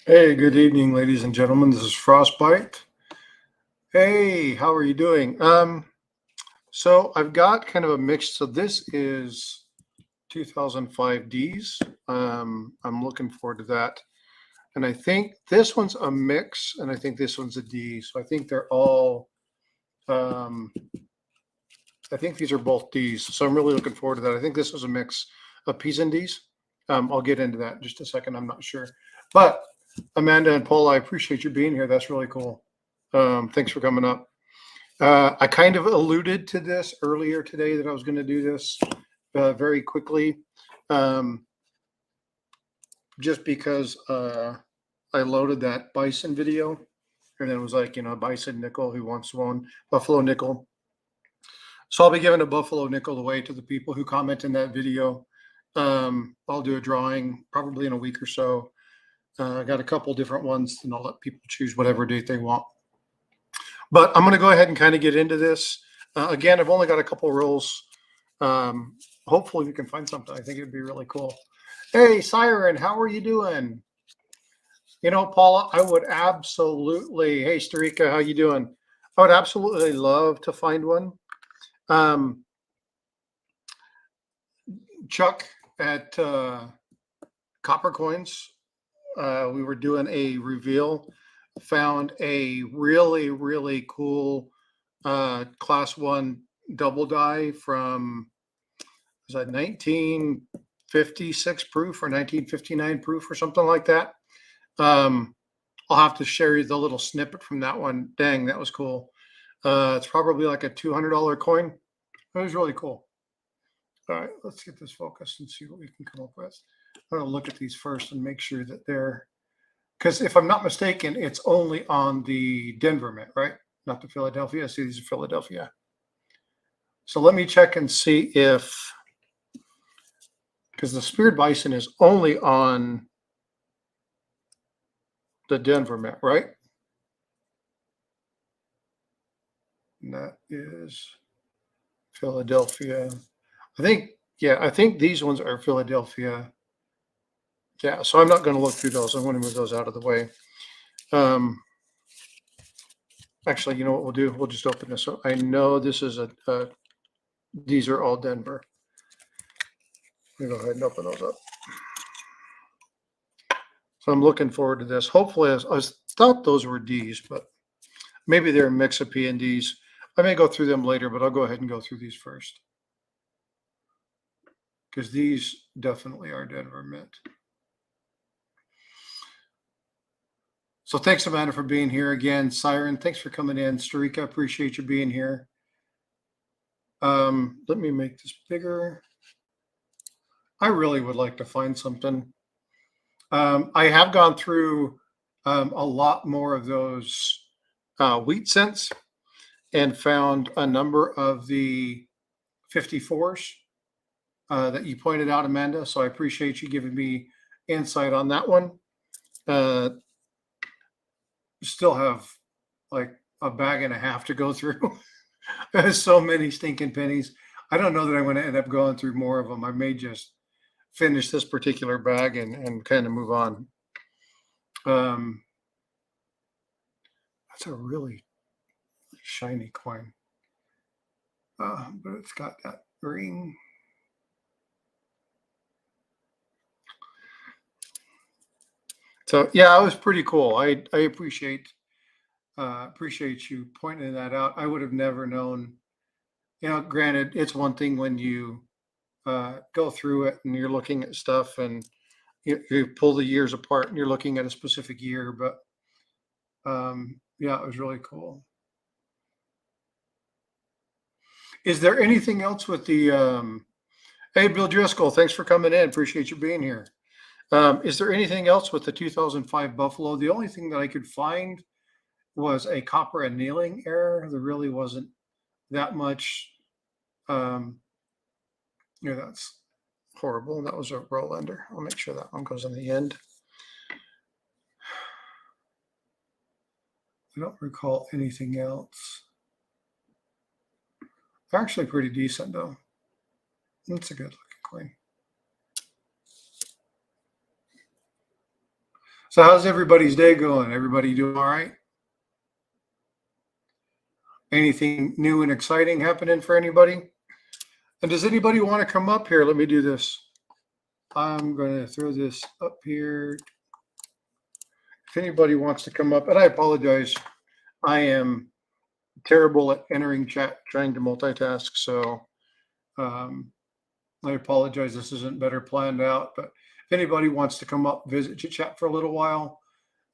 Hey, good evening, ladies and gentlemen. This is Frostbite. Hey, how are you doing? So I've got kind of a mix. So this is 2005 Ds. I'm looking forward to that. And I think this one's a mix, and I think this one's a D. So I think they're all, um, I think these are both Ds. So I'm really looking forward to that. I think this was a mix of P's and D's. I'll get into that in just a second. I'm not sure. But Amanda and Paul, I appreciate you being here. That's really cool. Thanks for coming up. I kind of alluded to this earlier today that I was going to do this very quickly, um, just because I loaded that Bison video, and it was like, Bison nickel who wants one, Buffalo nickel. So I'll be giving a Buffalo nickel away to the people who comment in that video. I'll do a drawing probably in a week or so. I got a couple different ones, and I'll let people choose whatever date they want. But I'm going to go ahead and kind of get into this. Again, I've only got a couple rules. Hopefully we can find something. I think it'd be really cool. Hey, Siren, how are you doing? Paula, I would absolutely. Hey, Starika, how you doing? I would absolutely love to find one. Chuck at Copper Coins, we were doing a reveal, found a really, really cool class 1 double die from, was that 1956 proof or 1959 proof or something like that. I'll have to share you the little snippet from that one. Dang, that was cool. It's probably like a $200 coin. It was really cool. All right, let's get this focused and see what we can come up with. I'm going to look at these first and make sure that they're, because if I'm not mistaken, it's only on the Denver mint, right? Not the Philadelphia. See, these are Philadelphia. So let me check and see if, because the Speared Bison is only on the Denver mint, right? And that is Philadelphia. I think these ones are Philadelphia. Yeah, so I'm not going to look through those. I'm going to move those out of the way. Actually, you know what we'll do? We'll just open this up. I know this is these are all Denver. Let me go ahead and open those up. So I'm looking forward to this. Hopefully, I thought those were Ds, but maybe they're a mix of P and Ds. I may go through them later, but I'll go ahead and go through these first, because these definitely are Denver mint. So thanks, Amanda, for being here again. Siren, thanks for coming in. Starika, appreciate you being here. Let me make this bigger. I really would like to find something. I have gone through a lot more of those wheat cents and found a number of the 54s that you pointed out, Amanda. So I appreciate you giving me insight on that one. Still have like a bag and a half to go through. There's so many stinking pennies. I don't know that I'm going to end up going through more of them. I may just finish this particular bag and kind of move on. That's a really shiny coin, but it's got that ring. So yeah, it was pretty cool. I appreciate you pointing that out. I would have never known. Granted, it's one thing when you go through it and you're looking at stuff and you pull the years apart and you're looking at a specific year, but yeah, it was really cool. Is there anything else with the hey, Bill Driscoll, thanks for coming in. Appreciate you being here. Is there anything else with the 2005 Buffalo? The only thing that I could find was a copper annealing error. There really wasn't that much. That's horrible. That was a roll ender. I'll make sure that one goes on the end. I don't recall anything else. They're actually pretty decent, though. It's a good looking coin. So how's everybody's day going? Everybody doing all right? Anything new and exciting happening for anybody? And does anybody want to come up here? Let me do this. I'm going to throw this up here. If anybody wants to come up, and I apologize, I am terrible at entering chat, trying to multitask. So um, I apologize. This isn't better planned out, but if anybody wants to come up, visit chit chat for a little while,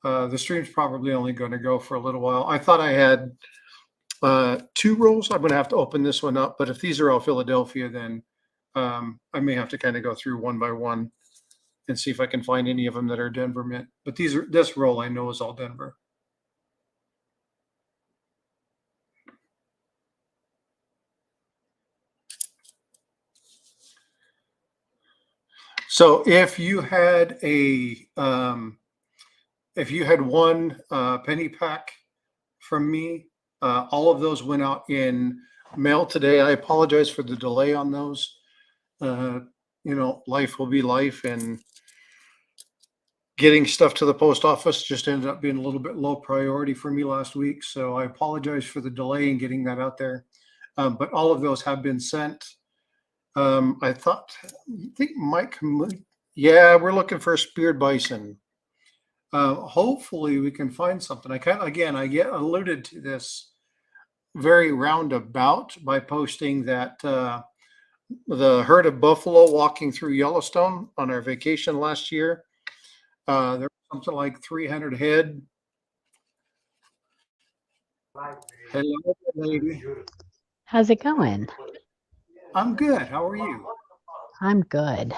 the stream's probably only going to go for a little while. I thought I had 2 roles. I'm going to have to open this one up, but if these are all Philadelphia, then I may have to kind of go through one by one and see if I can find any of them that are Denver Mint. But this roll I know is all Denver. So if you had one penny pack from me, all of those went out in mail today. I apologize for the delay on those. Life will be life, and getting stuff to the post office just ended up being a little bit low priority for me last week. So I apologize for the delay in getting that out there. But all of those have been sent. I think Mike, yeah, we're looking for a speared bison. Hopefully we can find something. I get alluded to this very roundabout by posting that the herd of buffalo walking through Yellowstone on our vacation last year. There was something like 300 head. Hello, lady. How's it going? I'm good. How are you? I'm good.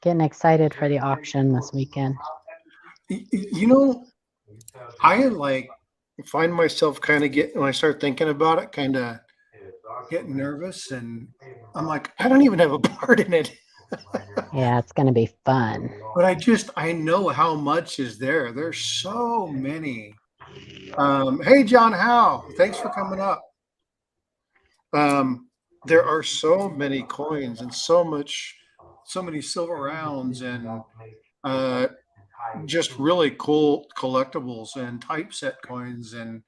Getting excited for the auction this weekend. I find myself kind of when I start thinking about it, kind of getting nervous, and I'm like, I don't even have a part in it. Yeah, it's going to be fun. But I know how much is there. There's so many. Hey, John Howe, thanks for coming up. There are so many coins and so many silver rounds and just really cool collectibles and typeset coins. And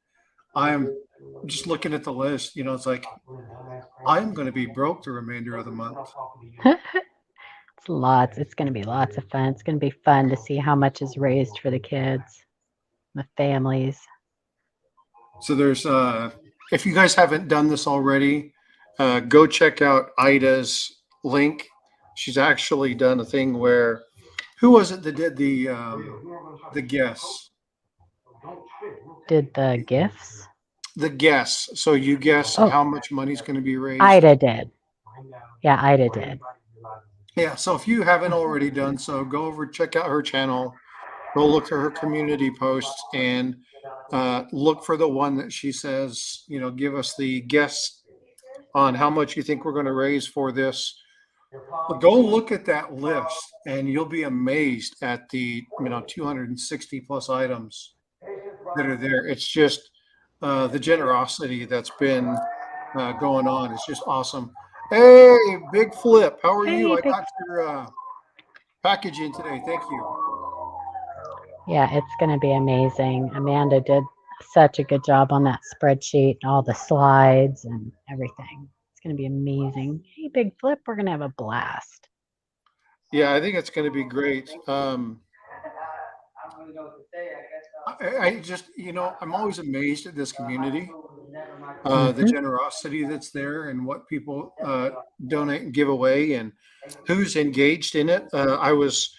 I'm just looking at the list. It's like I'm going to be broke the remainder of the month. It's going to be lots of fun. It's going to be fun to see how much is raised for the kids, the families. So there's, if you guys haven't done this already, go check out Ida's link. She's actually done a thing where, who was it that did the guess? Did the gifts? The guess. So you guess how much money is going to be raised. Ida did. Yeah, Ida did. Yeah. So if you haven't already done so, go over, check out her channel, go look at her community posts, and look for the one that she says, give us the guess on how much you think we're going to raise for this. Go look at that list, and you'll be amazed at the 260 plus items that are there. It's just the generosity that's been going on. It's just awesome. Hey, Big Flip, how are you? I got your package in today. Thank you. Yeah, it's going to be amazing. Amanda did such a good job on that spreadsheet, all the slides and everything. It's going to be amazing. Hey, Big Flip, we're going to have a blast. Yeah, I think it's going to be great. I just, I'm always amazed at this community, the generosity that's there and what people donate and give away and who's engaged in it. I was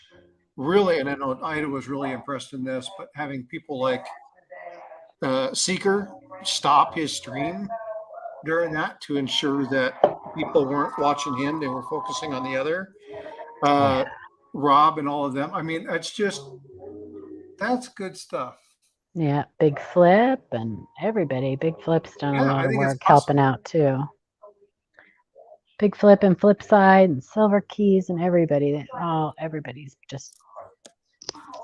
really, and I know Ida was really impressed in this, but having people like Seeker stop his stream during that to ensure that people weren't watching him, they were focusing on the other. Rob and all of them. I mean, that's good stuff. Yeah, Big Flip and everybody. Big Flip's done a lot of work helping out too. Big Flip and Flipside and Silver Keys and everybody. Everybody's just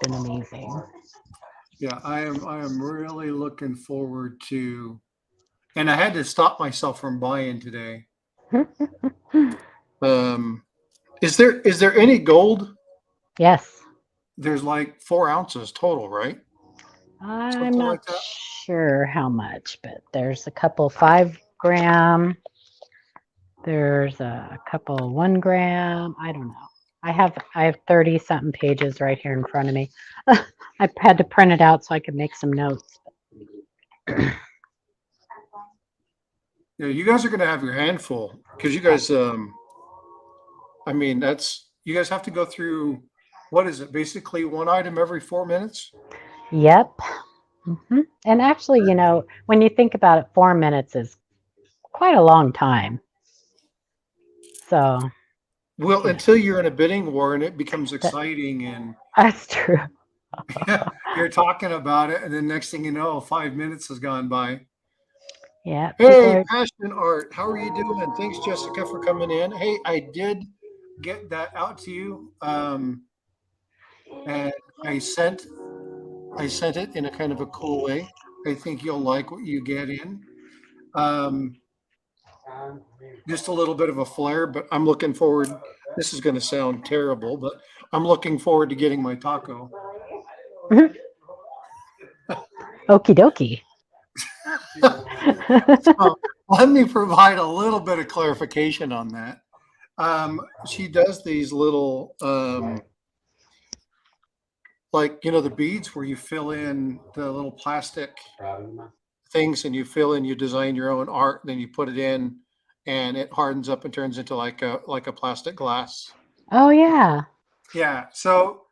been amazing. Yeah, I am really looking forward to, and I had to stop myself from buying today. Is there any gold? Yes. there's like 4 ounces total, right? I'm Something like not that. sure how much, but there's a couple 5 gram. There's a couple 1 gram. I don't know. I have 30 something pages right here in front of me. I had to print it out so I could make some notes. Yeah, you guys are gonna have your hand full because you guys, I mean, you guys have to go through, what is it? Basically, one item every 4 minutes. Yep. And actually, when you think about it, 4 minutes is quite a long time. So, Well, yeah, until you're in a bidding war and it becomes that, exciting and that's true. you're talking about it, and then next thing you know, 5 minutes has gone by. Yeah, people Hey, are. Passion Art, how are you doing? Thanks, Jessica, for coming in. Hey, I did get that out to you, and I sent it in a kind of a cool way. I think you'll like what you get in. Um, just a little bit of a flare, but I'm looking forward. This is going to sound terrible, but I'm looking forward to getting my taco. Okie dokie. So let me provide a little bit of clarification on that. She does these little, like, the beads where you fill in the little plastic things and you design your own art, and then you put it in and it hardens up and turns into like a plastic glass. Oh, yeah. Yeah. So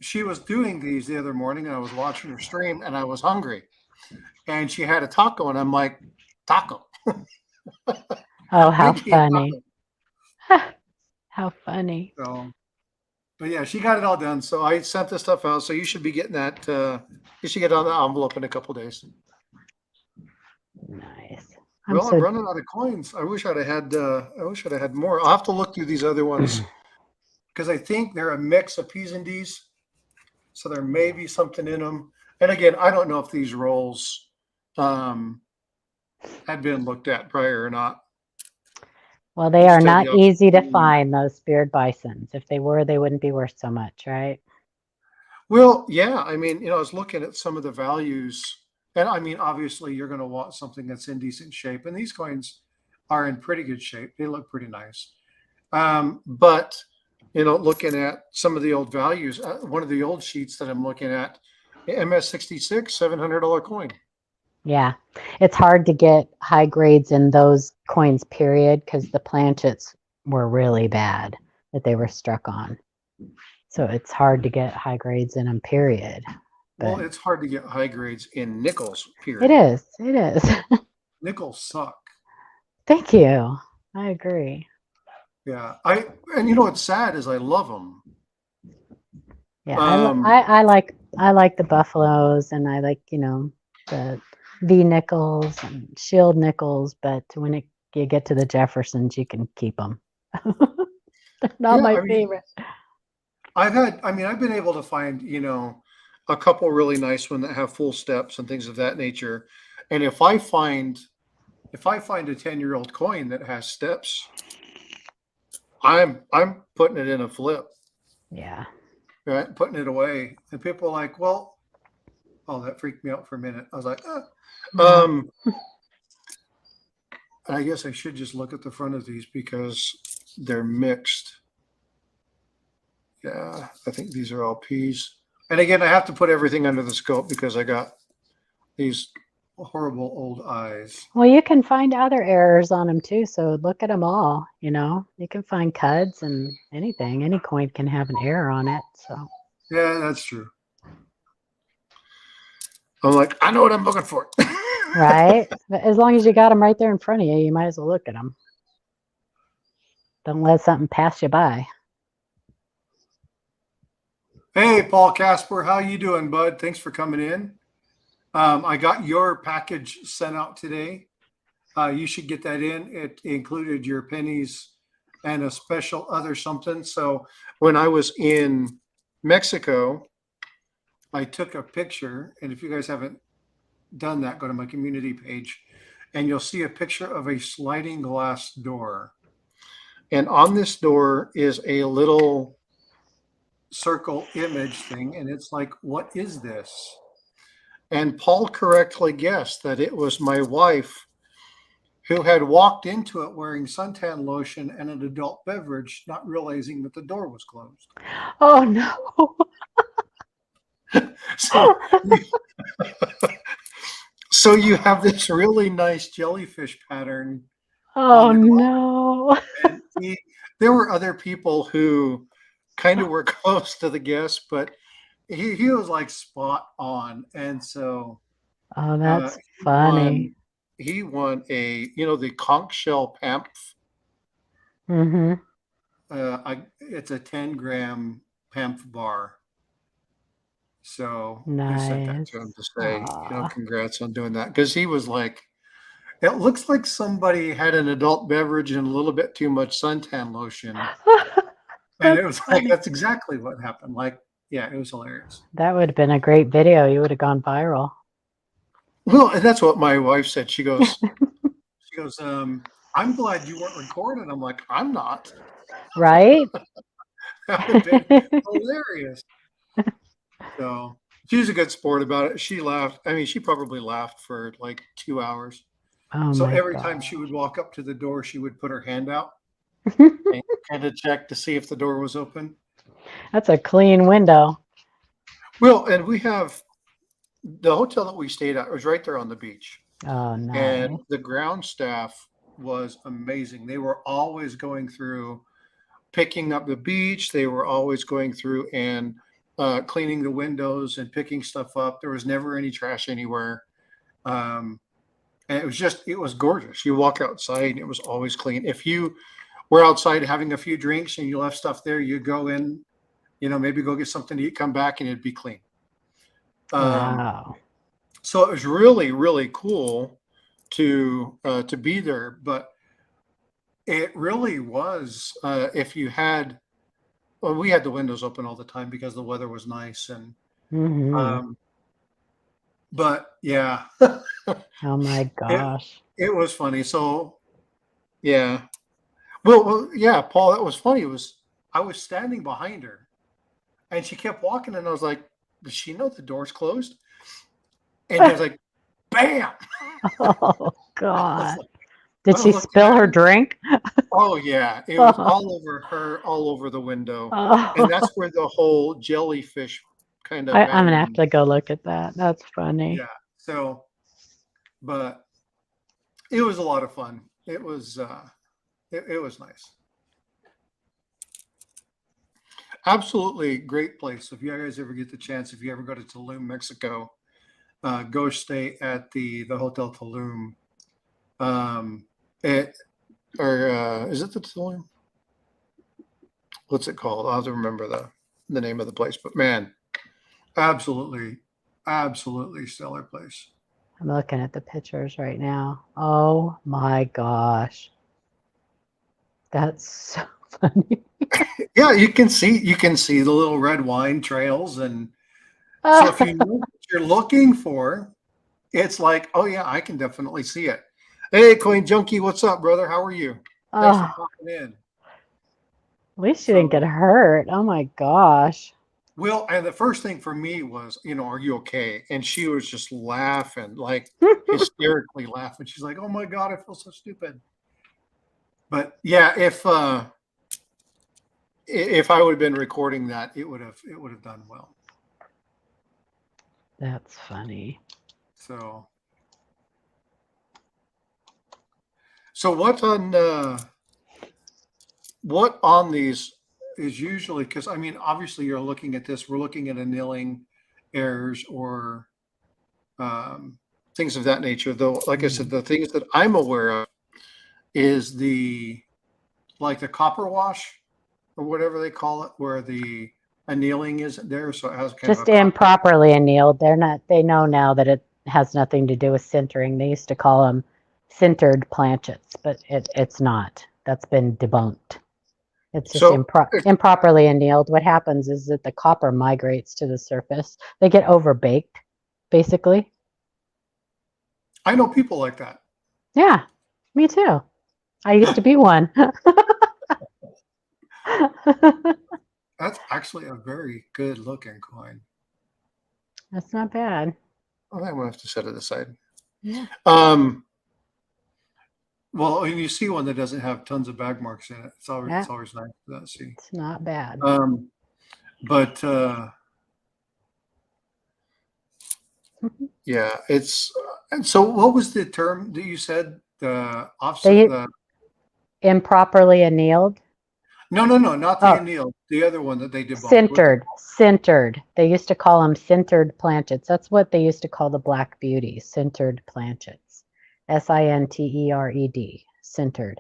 she was doing these the other morning and I was watching her stream and I was hungry and she had a taco and I'm like, taco. Oh, how Make me a funny. taco. How funny. So, but yeah, she got it all done. So I sent this stuff out. So you should be getting that. You should get on the envelope in a couple days. Nice. Well, I'm running out of coins. I wish I'd have had. I wish I'd have had more. I'll have to look through these other ones because I think they're a mix of P's and D's. So there may be something in them. And again, I don't know if these rolls had been looked at prior or not. Well, they are not easy to find, those speared bisons. If they were, they wouldn't be worth so much, right? Well, yeah. I mean, I was looking at some of the values, and I mean, obviously, you're going to want something that's in decent shape, and these coins are in pretty good shape. They look pretty nice. But looking at some of the old values, one of the old sheets that I'm looking at, MS66, $700 coin. Yeah, it's hard to get high grades in those coins, period, because the planchets were really bad that they were struck on. So it's hard to get high grades in them, period. Well, But it's hard to get high grades in nickels, period. it is. It is. Nickels suck. Thank you. I agree. Yeah, and what's sad is I love them. Yeah, I like the buffaloes, and I like the V nickels and shield nickels, but when you get to the Jeffersons, you can keep them. They're not my favorite. I've been able to find, a couple really nice ones that have full steps and things of that nature. And if I find a 10-year-old coin that has steps, I'm putting it in a flip. Yeah. Right, putting it away. And people are like, well, oh, that freaked me out for a minute. I was like, I guess I should just look at the front of these because they're mixed. Yeah, I think these are all P's. And again, I have to put everything under the scope because I got these horrible old eyes. Well, you can find other errors on them too, so look at them all. You can find cuds and anything. Any coin can have an error on it. So yeah, that's true. I'm like, I know what I'm looking for. Right? As long as you got them right there in front of you, you might as well look at them. Don't let something pass you by. Hey, Paul Casper, how you doing, bud? Thanks for coming in. I got your package sent out today. You should get that in. It included your pennies and a special other something. So when I was in Mexico, I took a picture. And if you guys haven't done that, go to my community page and you'll see a picture of a sliding glass door. And on this door is a little circle image thing, and it's like, what is this? And Paul correctly guessed that it was my wife who had walked into it wearing suntan lotion and an adult beverage, not realizing that the door was closed. Oh no. So so you have this really nice jellyfish pattern on Oh the glass. no. And there were other people who kind of were close to the guess, but he was like spot on. And so Oh, that's he funny. won a, the conch shell pamphlet. Mm-hmm. It's a 10-gram pamphlet bar. So I sent that Nice. to him to say, Aw. congrats on doing that. Because he was like, it looks like somebody had an adult beverage and a little bit too much suntan lotion. And it was like, that's exactly what happened. Like, yeah, it was hilarious. That would have been a great video. You would have gone viral. Well, and that's what my wife said. She goes, I'm glad you weren't recording. I'm like, I'm not. Right? That would have been hilarious. So she was a good sport about it. She laughed. I mean, she probably laughed for like 2 hours. Oh So my every God. time she would walk up to the door, she would put her hand out and kind of check to see if the door was open. That's a clean window. Well, and we have the hotel that we stayed at was right there on the beach. Oh, nice. And the ground staff was amazing. They were always going through, picking up the beach. They were always going through and cleaning the windows and picking stuff up. There was never any trash anywhere. And it was gorgeous. You walk outside and it was always clean. If you were outside having a few drinks and you left stuff there, you go in, maybe go get something to eat, come back, and it'd be clean. Wow. So it was really, really cool to be there. But it really was, if you had, well, we had the windows open all the time because the weather was nice. And, Mm-hmm. but yeah, Oh my gosh. it was funny. So yeah, well, yeah, Paul, that was funny. I was standing behind her and she kept walking and I was like, does she know the door's closed? And he was like, bam. Oh God. Did she spill her drink? Oh yeah, it was all over her, all over the window. And that's where the whole jellyfish kind of I'm gonna have to go look at that. That's funny. Yeah. So, but it was a lot of fun. It was it was nice. Absolutely great place. If you guys ever get the chance, if you ever go to Tulum, Mexico, go stay at the Hotel Tulum. Is it the Tulum? What's it called? I'll have to remember the name of the place. But man, absolutely stellar place. I'm looking at the pictures right now. Oh my gosh. That's so funny. Yeah, you can see the little red wine trails, and so if you know what you're looking for, it's like, oh yeah, I can definitely see it. Hey, Coin Junkie, what's up, brother? How are you? Thanks for popping in. At least you didn't get hurt. Oh my gosh. Well, and the first thing for me was, are you okay? And she was just laughing, like hysterically laughing. She's like, oh my God, I feel so stupid. But yeah, if I would have been recording that, it would have done well. That's funny. So what on these is usually, because I mean, obviously you're looking at this, we're looking at annealing errors or things of that nature. Though, like I said, the things that I'm aware of is the copper wash or whatever they call it, where the annealing isn't there, so it has kind just of improperly annealed. They know now that it has nothing to do with sintering. They used to call them sintered planchets, but it's not. That's been debunked. It's just improperly annealed. What happens is that the copper migrates to the surface. They get overbaked, basically. I know people like that. Yeah, me too. I used to be one. That's actually a very good looking coin. That's not bad. Oh, I'm gonna have to set it aside. Yeah. Well, when you see one that doesn't have tons of bag marks in it, it's always Yeah. it's always nice to see. It's not bad. But yeah, it's and so what was the term that you said? The offset the Improperly annealed. No, not the annealed. The other one that they debunked. Sintered. They used to call them sintered planchets. That's what they used to call the Black Beauty, sintered planchets. Sintered. Sintered.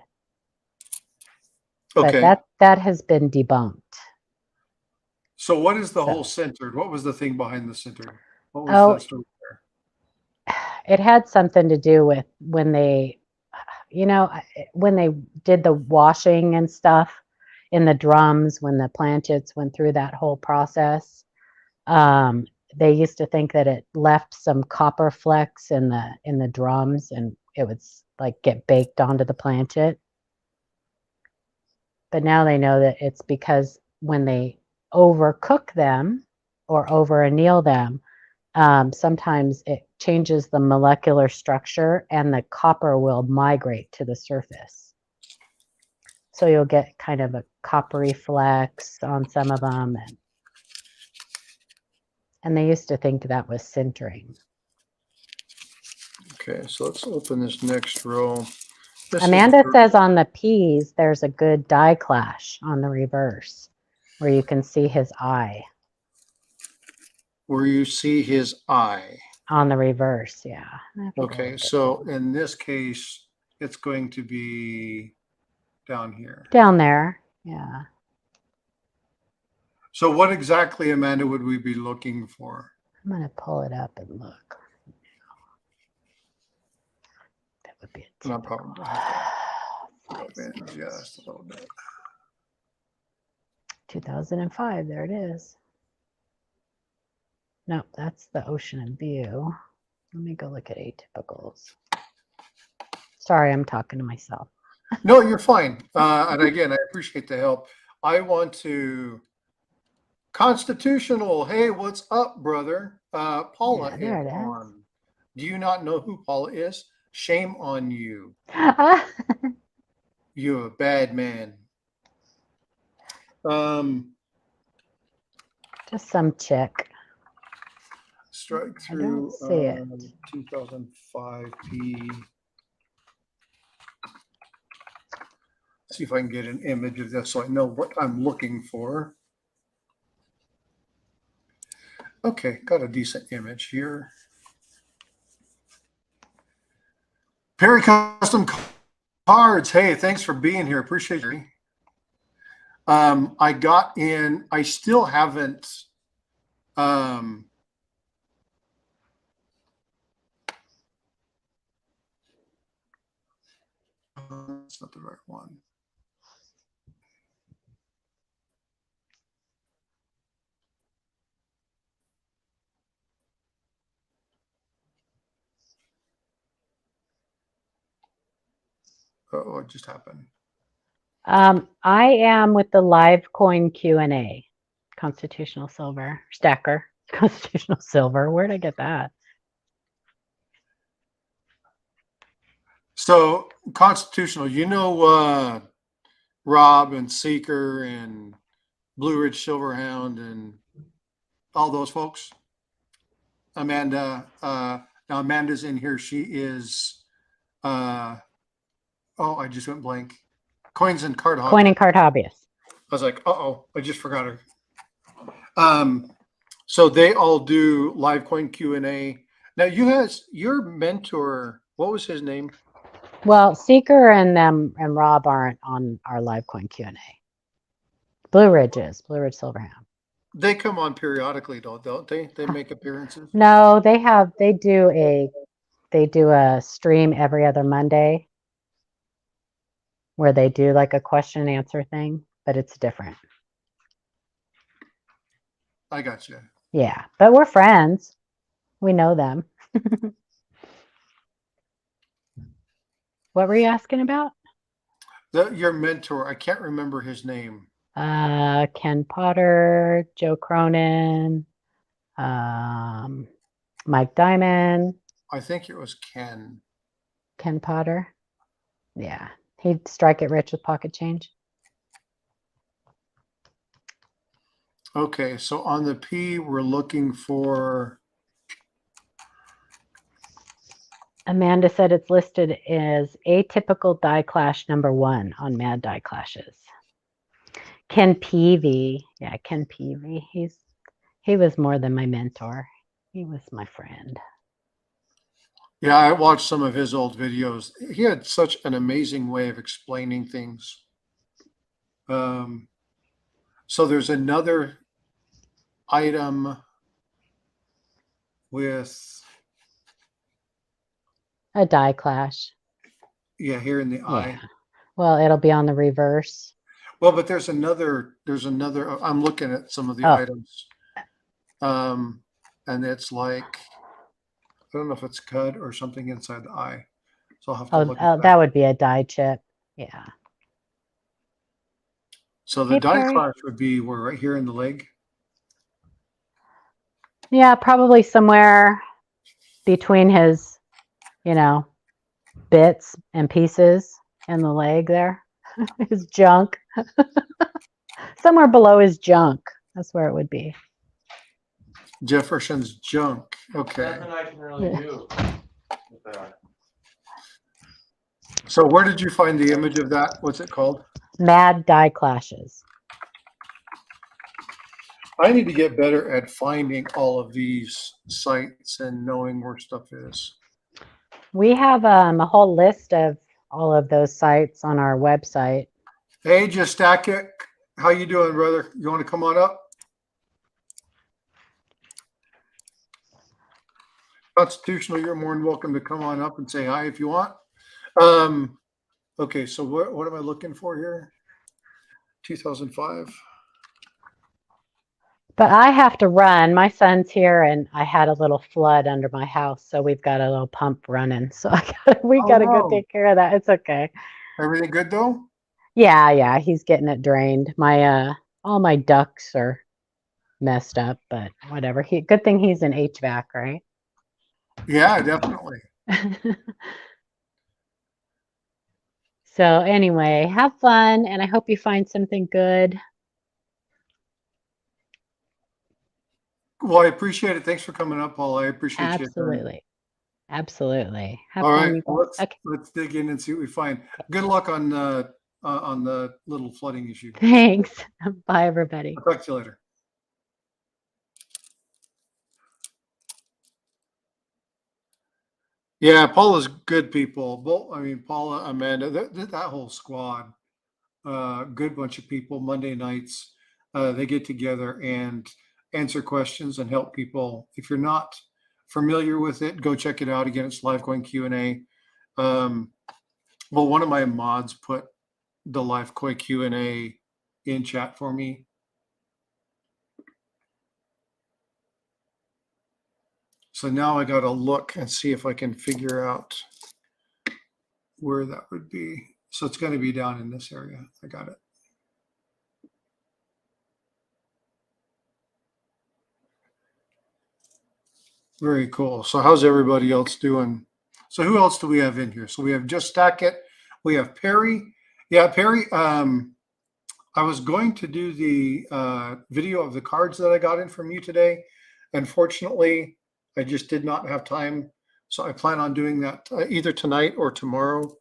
Okay. But that has been debunked. So what is the whole centered? What was the thing behind the centered? What was the story there? It had something to do with when they, when they did the washing and stuff in the drums, when the planchets went through that whole process. They used to think that it left some copper flecks in the drums, and it would like get baked onto the planchet. But now they know that it's because when they overcook them or over anneal them, sometimes it changes the molecular structure and the copper will migrate to the surface. So you'll get kind of a coppery flecks on some of them. And they used to think that was sintering. Okay, so let's open this next row. Amanda says on the P's, there's a good die clash on the reverse where you can see his eye. Where you see his eye. On the reverse, yeah. Okay, so in this case, it's going to be down here. Down there, yeah. So what exactly, Amanda, would we be looking for? I'm going to pull it up and look. That would be a no problem. Just a little bit. 2005, there it is. No, that's the Ocean View. Let me go look at atypicals. Sorry, I'm talking to myself. No, you're fine. And again, I appreciate the help. I want to Constitutional. Hey, what's up, brother? Paula is on. Do you not know who Paula is? Shame on you. You're a bad man. Just some chick. Strike through 2005 P. See if I can get an image of this so I know what I'm looking for. Okay, got a decent image here. Perry Custom Cards. Hey, thanks for being here. Appreciate you. I got in. I still haven't. That's not the right one. Oh, it just happened. I am with the live coin Q&A. Constitutional Silver. Stacker. Constitutional Silver. Where'd I get that? So, Constitutional, you know Rob and Seeker and Blue Ridge Silverhound and all those folks? Amanda, now Amanda's in here. She is, I just went blank. Coins and Card Hobbyist. Coin and Card Hobbyist. I was like, I just forgot her. So they all do live coin Q&A. Now your mentor, what was his name? Well, Seeker and Rob aren't on our live coin Q&A. Blue Ridge Silverhound. They come on periodically, don't they? They make appearances. No, they do a stream every other Monday where they do like a question and answer thing, but it's different. I got you. Yeah, but we're friends. We know them. What were you asking about? Your mentor, I can't remember his name. Ken Potter, Joe Cronin, Mike Diamond. I think it was Ken. Ken Potter. Yeah. He'd strike it rich with pocket change. Okay, so on the P, we're looking for. Amanda said it's listed as atypical die clash #1 on Mad Die Clashes. Ken Peavy. Yeah, Ken Peavy. He was more than my mentor. He was my friend. Yeah, I watched some of his old videos. He had such an amazing way of explaining things. So there's another item with a die clash. Yeah, here in the eye. Yeah. Well, it'll be on the reverse. Well, but there's another, I'm looking at some of the items. And it's like, I don't know if it's cud or something inside the eye. So I'll have to look at that would be a die chip. Yeah. So the die clash would be where, right here in the leg? Yeah, probably somewhere between his, bits and pieces in the leg there. His junk. Somewhere below his junk. That's where it would be. Jefferson's junk. Okay. Nothing I can really do with that. So where did you find the image of that? What's it called? Mad Die Clashes. I need to get better at finding all of these sites and knowing where stuff is. We have a whole list of all of those sites on our website. Hey, Just Stack It. How you doing, brother? You want to come on up? Constitutional, you're more than welcome to come on up and say hi if you want. Okay, so what am I looking for here? 2005. But I have to run. My son's here, and I had a little flood under my house, so we've got a little pump running. So we gotta go take care of that. It's okay. Everything good though? Yeah, he's getting it drained. My all my ducts are messed up, but whatever. Good thing he's in HVAC, right? Yeah, definitely. So anyway, have fun, and I hope you find something good. Well, I appreciate it. Thanks for coming up, Paul. I appreciate you. Absolutely. Have all fun. Right, well, let's dig in and see what we find. Good luck on the little flooding issue. Thanks. Bye, everybody. I'll talk to you later. Yeah, Paula's good people. I mean, Paula, Amanda, that whole squad, good bunch of people. Monday nights, they get together and answer questions and help people. If you're not familiar with it, go check it out. Again, it's live coin Q&A. Well, one of my mods put the live coin Q&A in chat for me. So now I got to look and see if I can figure out where that would be. So it's going to be down in this area. I got it. Very cool. So how's everybody else doing? So who else do we have in here? So we have Just Stack It. We have Perry. Yeah, Perry. I was going to do the video of the cards that I got in from you today. Unfortunately, I just did not have time. So I plan on doing that either tonight or tomorrow.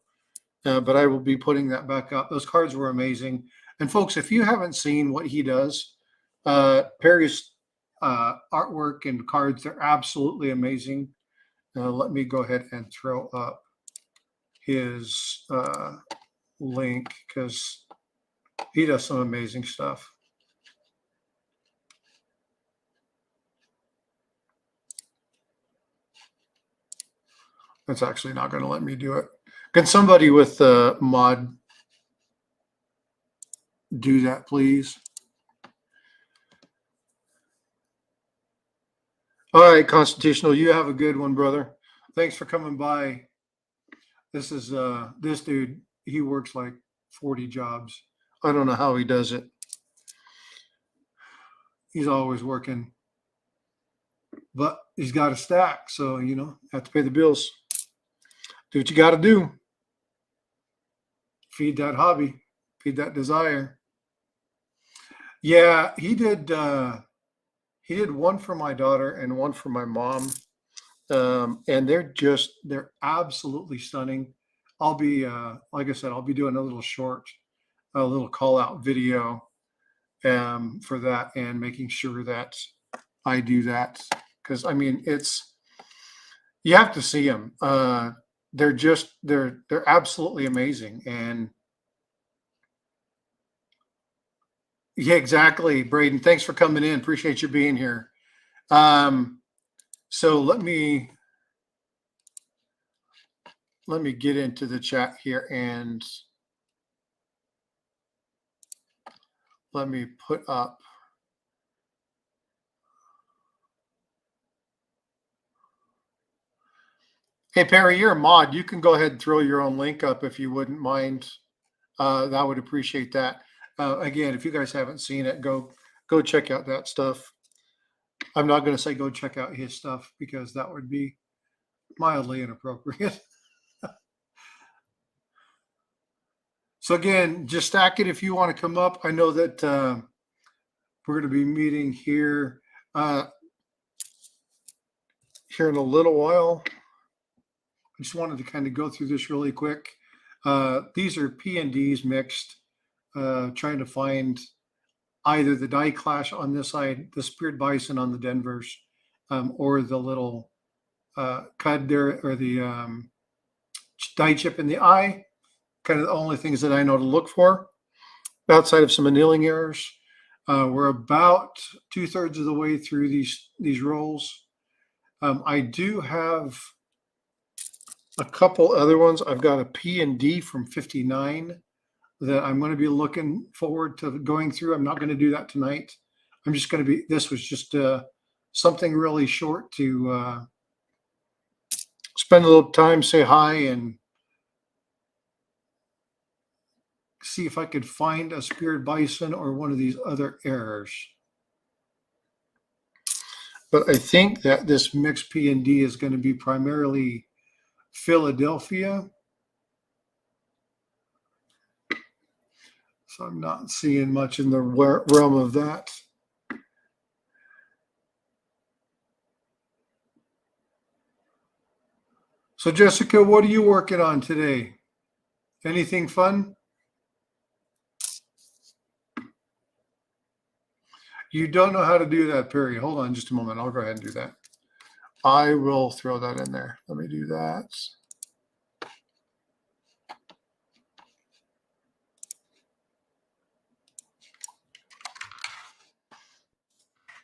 But I will be putting that back up. Those cards were amazing. And folks, if you haven't seen what he does, Perry's artwork and cards, they're absolutely amazing. Let me go ahead and throw up his link because he does some amazing stuff. It's actually not going to let me do it. Can somebody with the mod do that, please? All right, Constitutional, you have a good one, brother. Thanks for coming by. This dude, he works like 40 jobs. I don't know how he does it. he's always working. But he's got a stack, so, you know, have to pay the bills. Do what you got to do. Feed that hobby, feed that desire. Yeah, he did one for my daughter and one for my mom. And they're absolutely stunning. I'll be, like I said, I'll be doing a little call out video for that and making sure that I do that. Cause I mean, you have to see them. They're absolutely amazing. And yeah, exactly. Braden, thanks for coming in. Appreciate you being here. So let me get into the chat here and let me put up. Hey, Perry, you're a mod. You can go ahead and throw your own link up if you wouldn't mind. I would appreciate that. Again, if you guys haven't seen it, go check out that stuff. I'm not going to say go check out his stuff because that would be mildly inappropriate. So again, just stack it if you want to come up. I know that we're going to be meeting here here in a little while. I just wanted to kind of go through this really quick. These are P&Ds mixed, trying to find either the die clash on this side, the Spirit Bison on the Denvers, or the little cud there, or the die chip in the eye. Kind of the only things that I know to look for outside of some annealing errors. We're about 2/3 of the way through these rolls. I do have a couple other ones. I've got a P&D from 59 that I'm going to be looking forward to going through. I'm not going to do that tonight. I'm just going to be, this was just something really short to spend a little time, say hi, and see if I could find a Spirit Bison or one of these other errors. But I think that this mixed P&D is going to be primarily Philadelphia. So I'm not seeing much in the realm of that. So Jessica, what are you working on today? Anything fun? You don't know how to do that, Perry. Hold on just a moment. I'll go ahead and do that. I will throw that in there. Let me do that.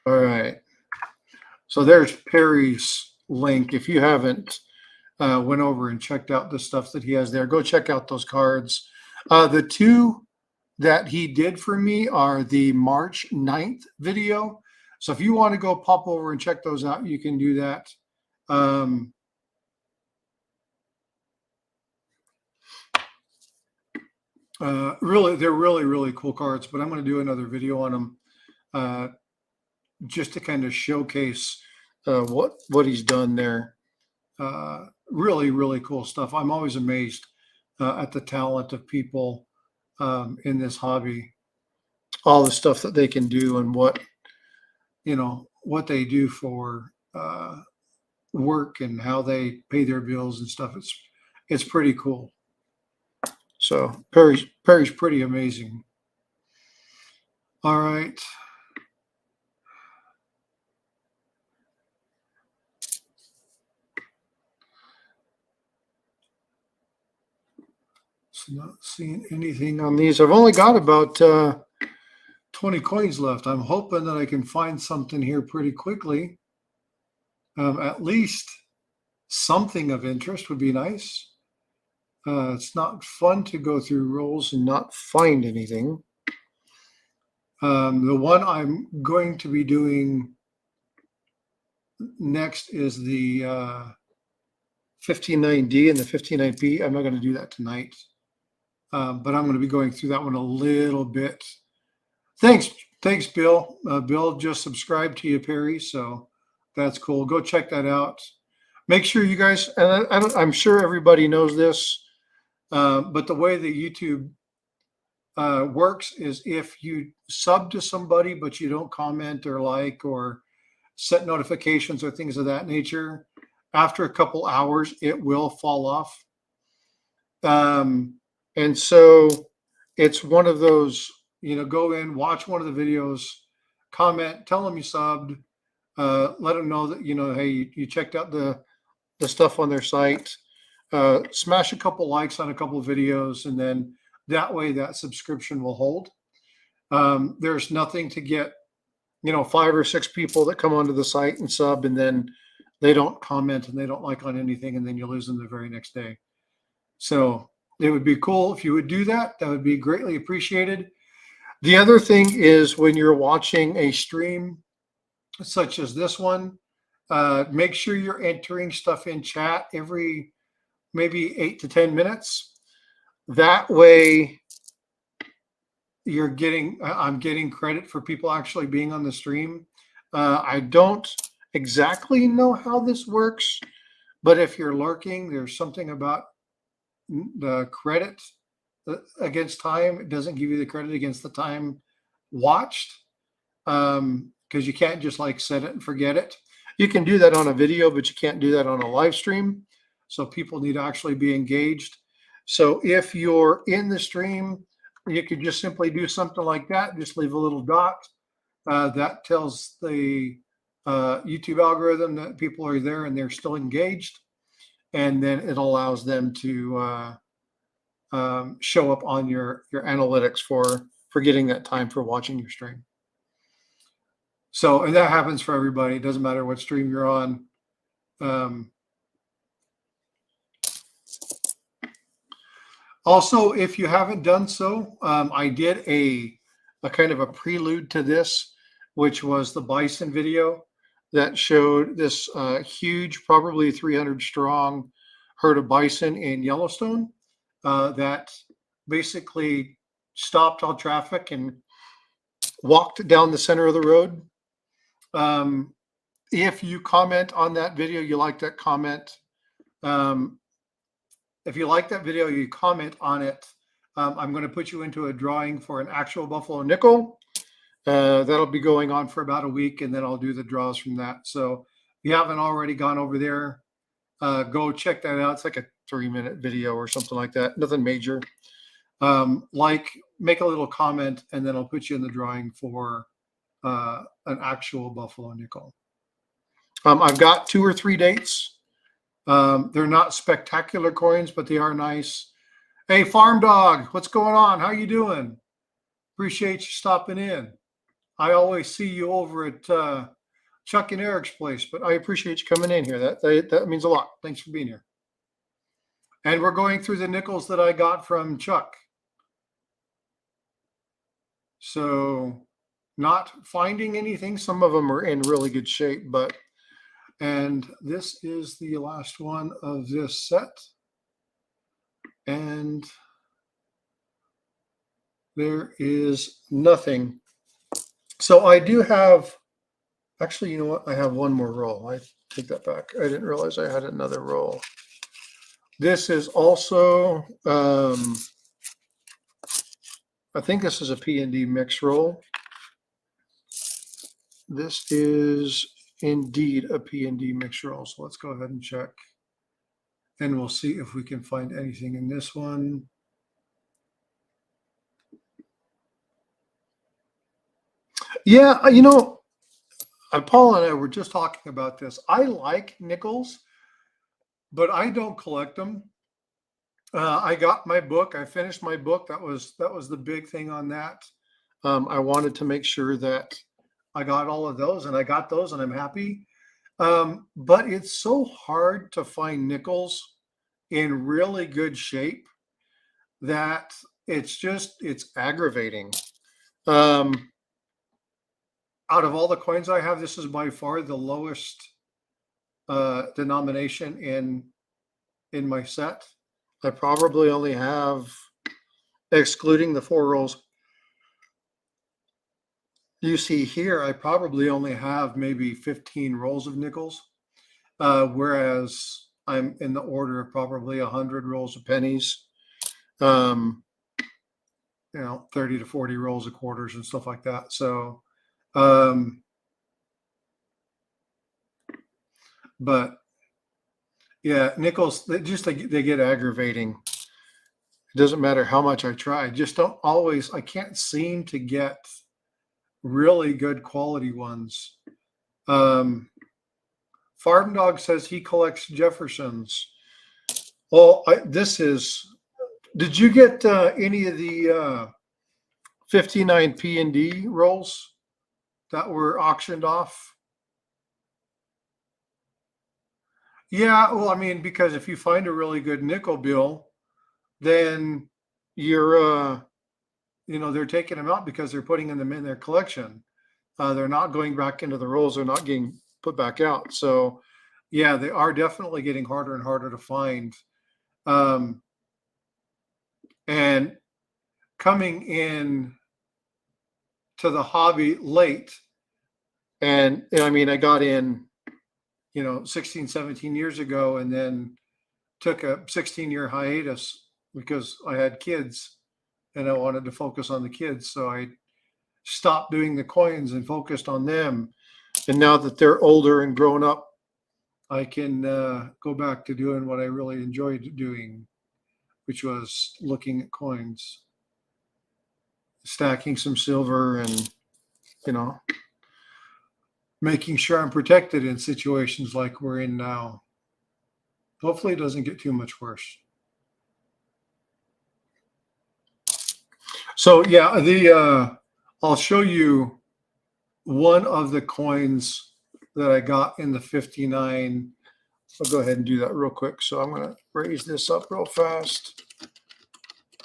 All right. So there's Perry's link. If you haven't went over and checked out the stuff that he has there, go check out those cards. The two that he did for me are the March 9th video. So if you want to go pop over and check those out, you can do that. Really, they're really, really cool cards, but I'm going to do another video on them just to kind of showcase what he's done there. Really, really cool stuff. I'm always amazed at the talent of people in this hobby, all the stuff that they can do and what they do for work and how they pay their bills and stuff. It's pretty cool. So Perry's pretty amazing. All right. So not seeing anything on these. I've only got about 20 coins left. I'm hoping that I can find something here pretty quickly. At least something of interest would be nice. It's not fun to go through rolls and not find anything. The one I'm going to be doing next is the 59D and the 59P. I'm not going to do that tonight, but I'm going to be going through that one a little bit. Thanks, Thanks, Bill. Bill just subscribed to you, Perry. So that's cool. Go check that out. Make sure you guys, and I'm sure everybody knows this, but the way that YouTube works is if you sub to somebody, but you don't comment or like or set notifications or things of that nature, after a couple hours, it will fall off. And so it's one of those, go in, watch one of the videos, comment, tell them you subbed, let them know that, hey, you checked out the stuff on their site, smash a couple likes on a couple of videos, and then that way that subscription will hold. There's nothing to get, 5 or 6 people that come onto the site and sub, and then they don't comment and they don't like on anything, and then you lose them the very next day. So it would be cool if you would do that. That would be greatly appreciated. The other thing is when you're watching a stream such as this one, make sure you're entering stuff in chat every maybe 8 to 10 minutes. That way I'm getting credit for people actually being on the stream. I don't exactly know how this works, but if you're lurking, there's something about the credit against time. It doesn't give you the credit against the time watched, because you can't just like set it and forget it. You can do that on a video, but you can't do that on a live stream. So people need to actually be engaged. So if you're in the stream, you could just simply do something like that. Just leave a little dot. That tells the YouTube algorithm that people are there and they're still engaged. And then it allows them to show up on your analytics for getting that time for watching your stream. So, and that happens for everybody. It doesn't matter what stream you're on. Also, if you haven't done so, I did a kind of a prelude to this, which was the Bison video that showed this huge, probably 300 strong herd of bison in Yellowstone that basically stopped all traffic and walked down the center of the road. If you comment on that video, you like that comment. If you like that video, you comment on it. I'm going to put you into a drawing for an actual buffalo nickel. That'll be going on for about a week, and then I'll do the draws from that. So if you haven't already gone over there, go check that out. It's like a 3-minute video or something like that. Nothing major. Make a little comment, and then I'll put you in the drawing for an actual buffalo nickel. I've got 2 or 3 dates. They're not spectacular coins, but they are nice. Hey, Farm Dog, what's going on? How you doing? Appreciate you stopping in. I always see you over at Chuck and Eric's place, but I appreciate you coming in here. That means a lot. Thanks for being here. And we're going through the nickels that I got from Chuck. So not finding anything. Some of them are in really good shape, and this is the last one of this set. And there is nothing. So I do have, actually, you know what? I have one more roll. I take that back. I didn't realize I had another roll. This is also, I think this is a P&D mix roll. This is indeed a P&D mix roll. So let's go ahead and check. And we'll see if we can find anything in this one. Yeah, Paul and I were just talking about this. I like nickels, but I don't collect them. I got my book. I finished my book. That was the big thing on that. I wanted to make sure that I got all of those, and I got those, and I'm happy. But it's so hard to find nickels in really good shape that it's aggravating. Out of all the coins I have, this is by far the lowest denomination in my set. I probably only have, excluding the 4 rolls, You see here, I probably only have maybe 15 rolls of nickels, whereas I'm in the order of probably 100 rolls of pennies, 30 to 40 rolls of quarters and stuff like that. So, but yeah, nickels, they get aggravating. It doesn't matter how much I try. I can't seem to get really good quality ones. Farm Dog says he collects Jeffersons. Well, did you get any of the 59 P&D rolls that were auctioned off? Yeah, well, I mean, because if you find a really good nickel bill, then you're, they're taking them out because they're putting them in their collection. They're not going back into the rolls. They're not getting put back out. So, yeah, they are definitely getting harder and harder to find. And coming in to the hobby late, and I mean, I got in, 16, 17 years ago, and then took a 16-year hiatus because I had kids and I wanted to focus on the kids. So I stopped doing the coins and focused on them. And now that they're older and grown up, I can go back to doing what I really enjoyed doing, which was looking at coins, stacking some silver, and, making sure I'm protected in situations like we're in now. Hopefully it doesn't get too much worse. So yeah, I'll show you one of the coins that I got in the 59. I'll go ahead and do that real quick. So I'm going to raise this up real fast. I'm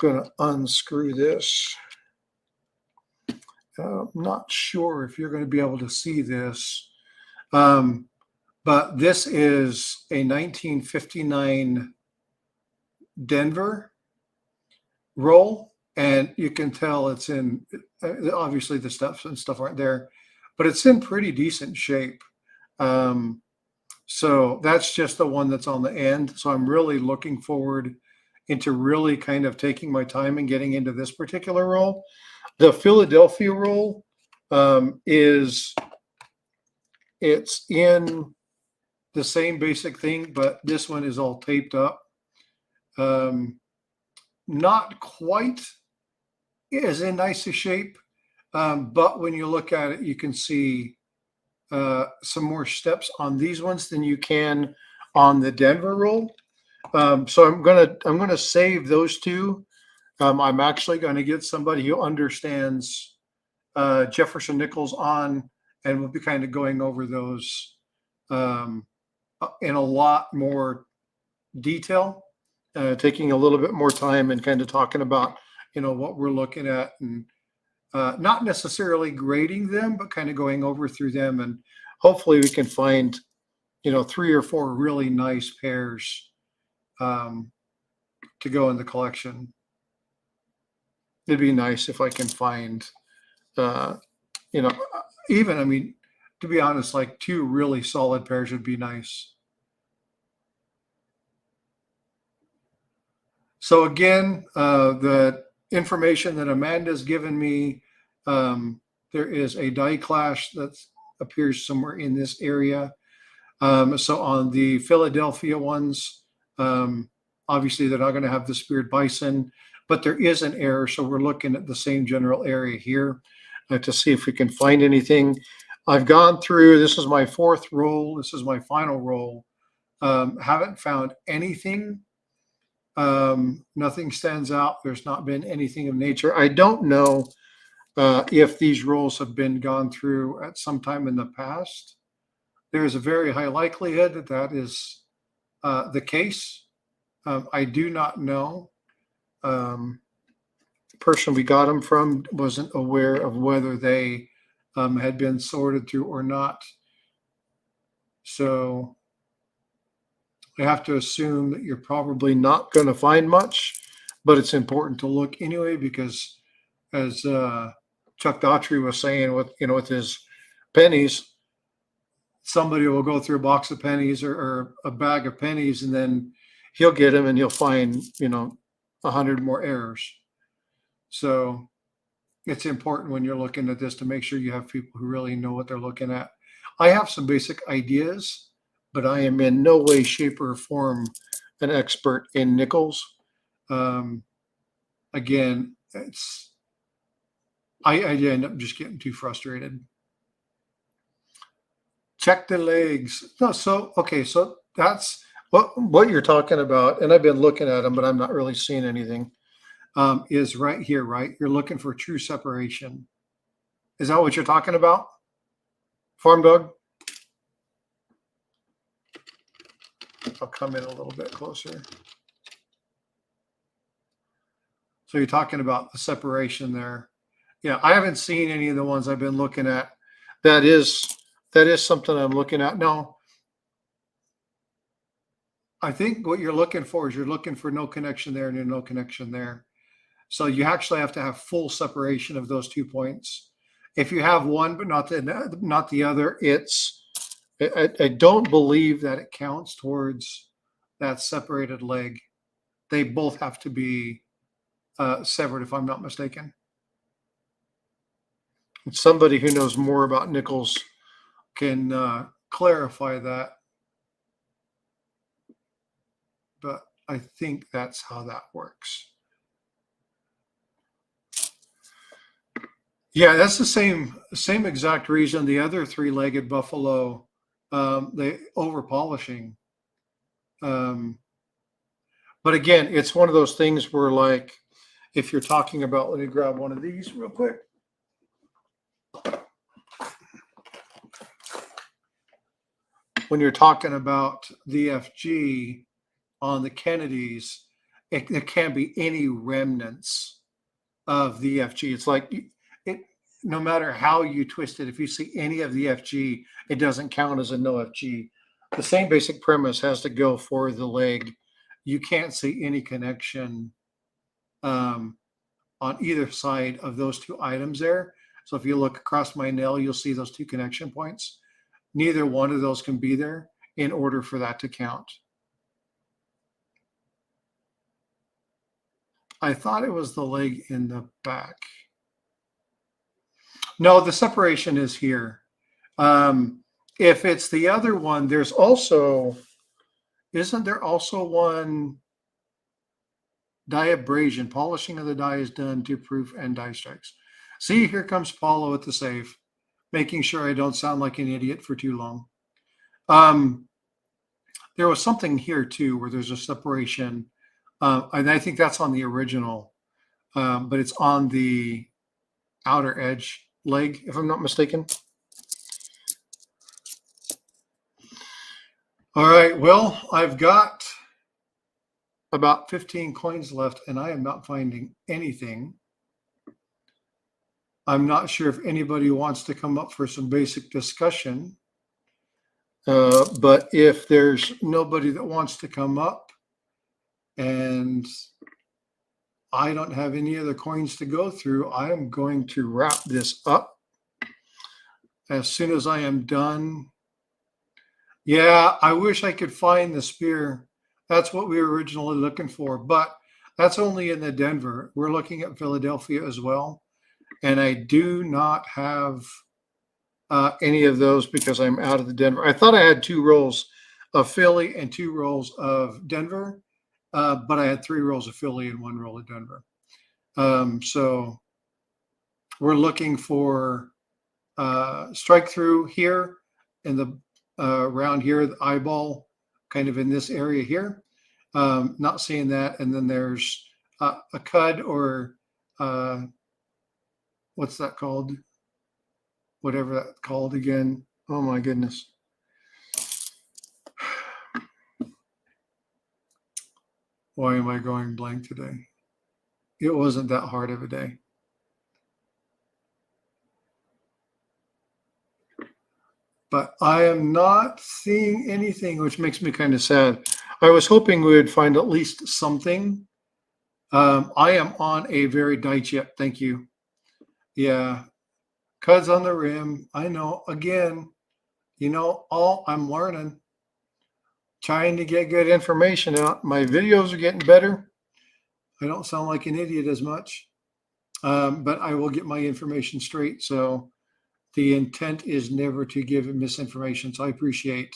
going to unscrew this. I'm not sure if you're going to be able to see this, but this is a 1959 Denver roll. And you can tell it's in, obviously the stuff aren't there, but it's in pretty decent shape. So that's just the one that's on the end. So I'm really looking forward into really kind of taking my time and getting into this particular roll. The Philadelphia roll it's in the same basic thing, but this one is all taped up. Not quite as in nice a shape, but when you look at it, you can see some more steps on these ones than you can on the Denver roll. So I'm gonna save those two. I'm actually going to get somebody who understands Jefferson nickels on, and we'll be kind of going over those in a lot more detail, taking a little bit more time and kind of talking about, what we're looking at, and not necessarily grading them, but kind of going over through them. And hopefully we can find, 3 or 4 really nice pairs to go in the collection. It'd be nice if I can find, even, I mean, to be honest, like 2 really solid pairs would be nice. So again, the information that Amanda's given me, there is a die clash that appears somewhere in this area. So on the Philadelphia ones, obviously they're not going to have the speared bison, but there is an error. So we're looking at the same general area here to see if we can find anything. I've gone through, this is my 4th roll. This is my final roll. Haven't found anything. Nothing stands out. There's not been anything of nature. I don't know if these rolls have been gone through at some time in the past. There's a very high likelihood that that is the case. I do not know. The person we got them from wasn't aware of whether they had been sorted through or not. So I have to assume that you're probably not going to find much, but it's important to look anyway, because as Chuck Daughtry was saying with his pennies, somebody will go through a box of pennies or a bag of pennies, and then he'll get them and he'll find 100 more errors. So it's important when you're looking at this to make sure you have people who really know what they're looking at. I have some basic ideas, but I am in no way, shape, or form an expert in nickels. Again, I end up just getting too frustrated. Check the legs. No, so that's what you're talking about, and I've been looking at them, but I'm not really seeing anything. Is right here, right? You're looking for true separation. Is that what you're talking about, Farm Dog? I'll come in a little bit closer. So you're talking about the separation there. Yeah, I haven't seen any of the ones I've been looking at. That is something I'm looking at. No, I think what you're looking for is you're looking for no connection there and no connection there. So you actually have to have full separation of those 2 points. If you have one but not the other, I don't believe that it counts towards that separated leg. They both have to be severed, if I'm not mistaken. And somebody who knows more about nickels can clarify that. But I think that's how that works. Yeah, that's the same exact reason the other three-legged buffalo, they over polishing. But again, it's one of those things where, like, if you're talking about, let me grab one of these real quick. When you're talking about the FG on the Kennedys, there can't be any remnants of the FG. It's like no matter how you twist it, if you see any of the FG, it doesn't count as a no FG. The same basic premise has to go for the leg. You can't see any connection on either side of those two items there. So if you look across my nail, you'll see those two connection points. Neither one of those can be there in order for that to count. I thought it was the leg in the back. No, the separation is here. If it's the other one, there's also, isn't there also one die abrasion? Polishing of the die is done to proof and die strikes. See, here comes Paulo at the save, making sure I don't sound like an idiot for too long. There was something here too where there's a separation, and I think that's on the original, but it's on the outer edge leg, if I'm not mistaken. All right, well, I've got about 15 coins left, and I am not finding anything. I'm not sure if anybody wants to come up for some basic discussion, but if there's nobody that wants to come up and I don't have any other coins to go through, I am going to wrap this up as soon as I am done. Yeah, I wish I could find the spear. That's what we were originally looking for, but that's only in the Denver. We're looking at Philadelphia as well. And I do not have any of those because I'm out of the Denver. I thought I had 2 rolls of Philly and 2 rolls of Denver, but I had 3 rolls of Philly and 1 roll of Denver. So we're looking for strike through here in the around here, the eyeball, kind of in this area here. Not seeing that. And then there's a cud or what's that called? Whatever that's called again. Oh my goodness. Why am I going blank today? It wasn't that hard of a day. But I am not seeing anything, which makes me kind of sad. I was hoping we would find at least something. I am on a very die chip. Thank you. Yeah, Cuds on the rim. I know. Again, I'm learning, trying to get good information out. My videos are getting better. I don't sound like an idiot as much, but I will get my information straight. So the intent is never to give misinformation. So I appreciate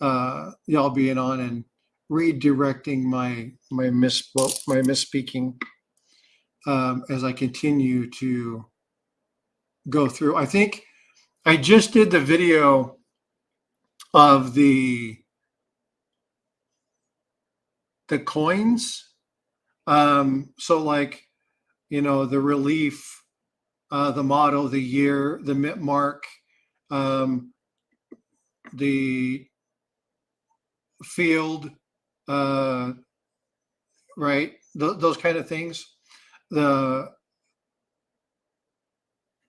y'all being on and redirecting my misspeaking as I continue to go through. I think I just did the video of the coins. So like, the relief, the motto, the year, the mint mark, the field, right? Those kind of things. The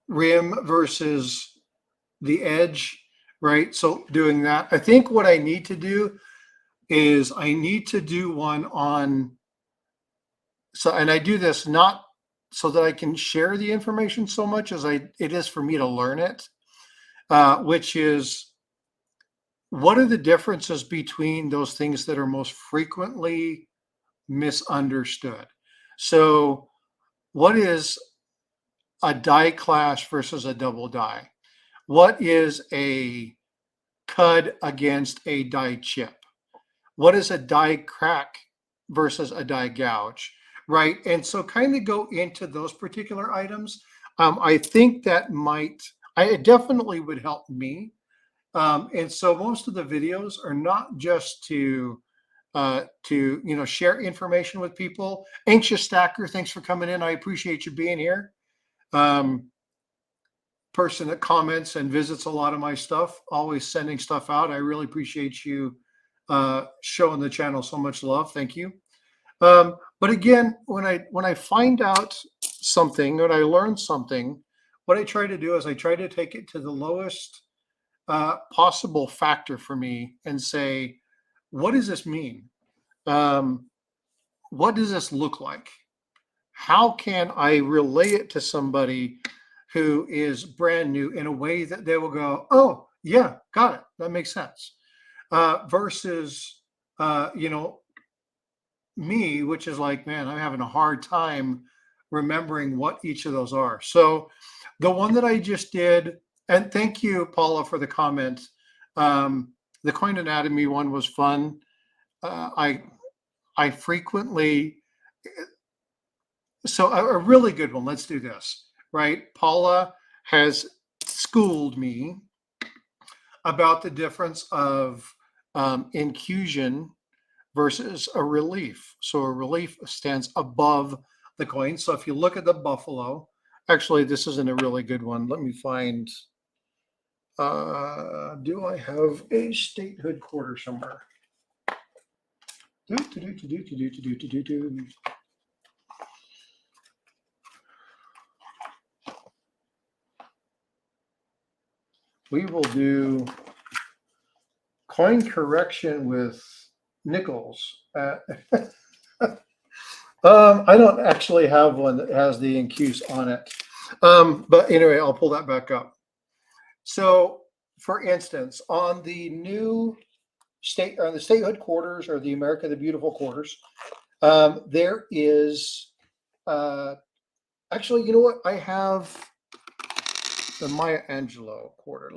rim versus the edge, right? So doing that, I think what I need to do is I need to do one on, and I do this not so that I can share the information so much as it is for me to learn it, which is, what are the differences between those things that are most frequently misunderstood? So what is a die clash versus a double die? What is a cud against a die chip? What is a die crack versus a die gouge, right? And so kind of go into those particular items. I think that it definitely would help me. And so most of the videos are not just to share information with people. Anxious Stacker, thanks for coming in. I appreciate you being here. Person that comments and visits a lot of my stuff, always sending stuff out. I really appreciate you showing the channel so much love. Thank you. But again, when I find out something, when I learn something, what I try to do is I try to take it to the lowest possible factor for me and say, what does this mean? What does this look like? How can I relay it to somebody who is brand new in a way that they will go, oh, yeah, got it. That makes sense. Versus, me, which is like, man, I'm having a hard time remembering what each of those are. So the one that I just did, and thank you, Paula, for the comment. The coin anatomy one was fun. I frequently, so a really good one. Let's do this, right? Paula has schooled me about the difference of inclusion versus a relief. So a relief stands above the coin. So if you look at the buffalo, actually, this isn't a really good one. Let me find, do I have a statehood quarter somewhere? We will do coin correction with nickels. I don't actually have one that has the incuse on it. But anyway, I'll pull that back up. So for instance, on the new the statehood quarters, or the America the Beautiful quarters, there is actually, you know what? I have the Maya Angelou quarter.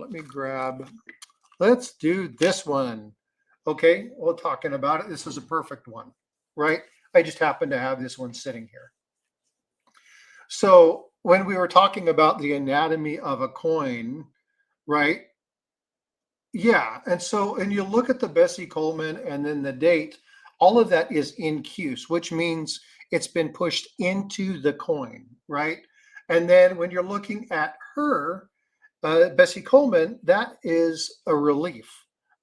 Let's do this one. Okay, we're talking about it. This is a perfect one, right? I just happen to have this one sitting here. So when we were talking about the anatomy of a coin, right? Yeah, and you look at the Bessie Coleman and then the date, all of that is incuse, which means it's been pushed into the coin, right? And then when you're looking at her, Bessie Coleman, that is a relief,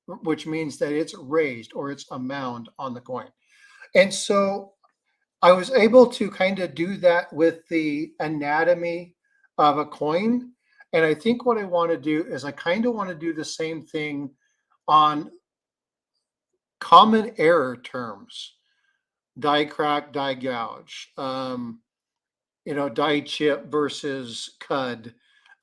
which means that it's raised, or it's a mound on the coin. And so I was able to kind of do that with the anatomy of a coin. And I think what I want to do is I kind of want to do the same thing on common error terms: die crack, die gouge, die chip versus cud,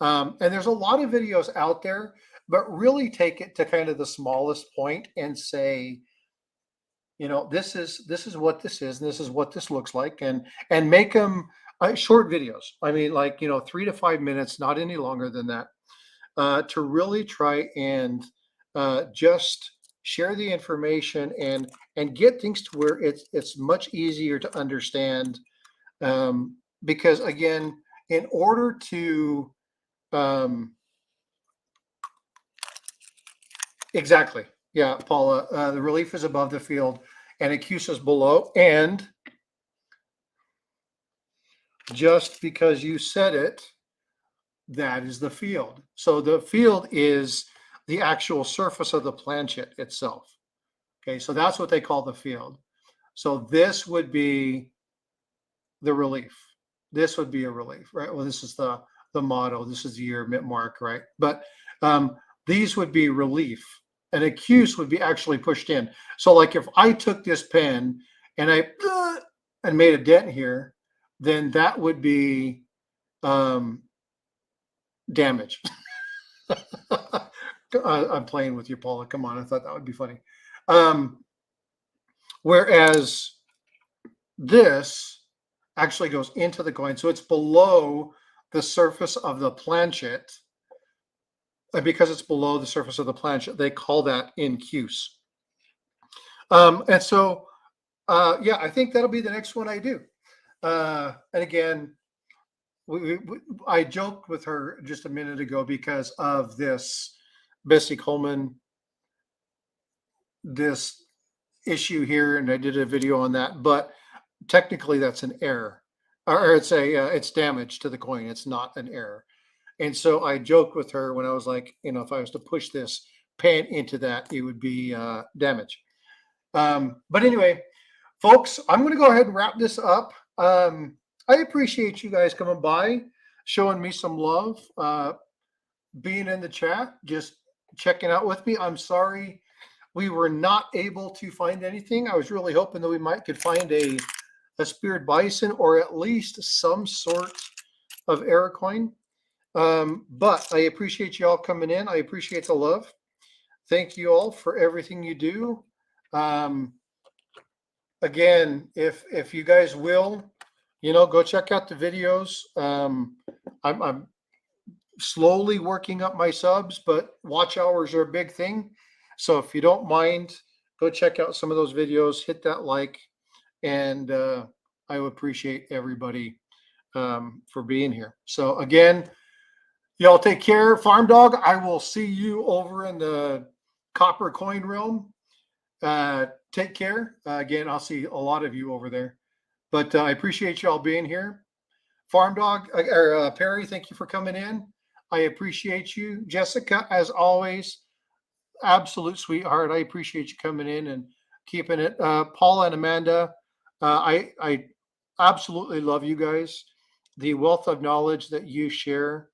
And there's a lot of videos out there, but really take it to kind of the smallest point and say, this is what this is, and this is what this looks like, and make them short videos. I mean, like 3 to 5 minutes, not any longer than that, to really try and just share the information and get things to where it's much easier to understand. Because again, in order to exactly, yeah, Paula, the relief is above the field and acute is below. And just because you said it, that is the field. So the field is the actual surface of the planchet itself. Okay, so that's what they call the field. So this would be the relief. This would be a relief, right? Well, this is the motto. This is the year mark, right? But these would be relief. An accuse would be actually pushed in. So like if I took this pen and I and made a dent here, then that would be damage. I'm playing with you, Paula. Come on. I thought that would be funny. Whereas this actually goes into the coin. So it's below the surface of the planchet. And because it's below the surface of the planchet, they call that incuse. And so, yeah, I think that'll be the next one I do. And again, I joked with her just a minute ago because of this Bessie Coleman, this issue here, and I did a video on that. But technically, that's an error, or it's damage to the coin. It's not an error. And so I joked with her when I was like, if I was to push this pan into that, it would be damage. But anyway, folks, I'm going to go ahead and wrap this up. I appreciate you guys coming by, showing me some love, being in the chat, just checking out with me. I'm sorry we were not able to find anything. I was really hoping that we could find a speared bison or at least some sort of error coin. But I appreciate you all coming in. I appreciate the love. Thank you all for everything you do. Again, if you guys will, go check out the videos. I'm slowly working up my subs, but watch hours are a big thing. So if you don't mind, go check out some of those videos, hit that like, and I would appreciate everybody for being here. So again, y'all take care. Farm Dog, I will see you over in the copper coin realm. Take care. Again, I'll see a lot of you over there. But I appreciate y'all being here. Farm Dog, or Perry, thank you for coming in. I appreciate you. Jessica, as always, absolute sweetheart. I appreciate you coming in and keeping it. Paula and Amanda, I absolutely love you guys. The wealth of knowledge that you share.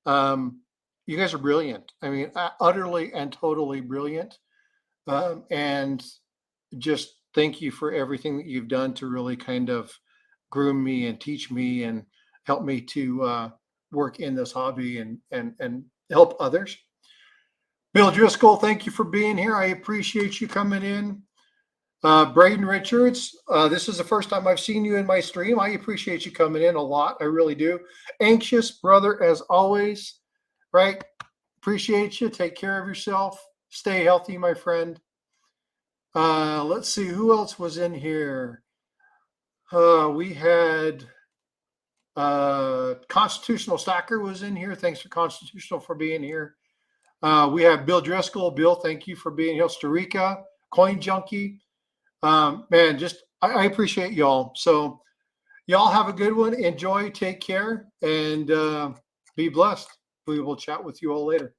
You guys are brilliant. I mean, utterly and totally brilliant. And just thank you for everything that you've done to really kind of groom me and teach me and help me to work in this hobby and help others. Bill Driscoll, thank you for being here. I appreciate you coming in. Braden Richards, this is the first time I've seen you in my stream. I appreciate you coming in a lot. I really do. Anxious brother, as always, right? Appreciate you. Take care of yourself. Stay healthy, my friend. Let's see who else was in here. We had Constitutional Stacker was in here. Thanks for Constitutional for being here. We have Bill Driscoll. Bill, thank you for being here. Costa Rica, Coin Junkie. Man, just I appreciate y'all. So y'all have a good one. Enjoy, take care, and be blessed. We will chat with you all later.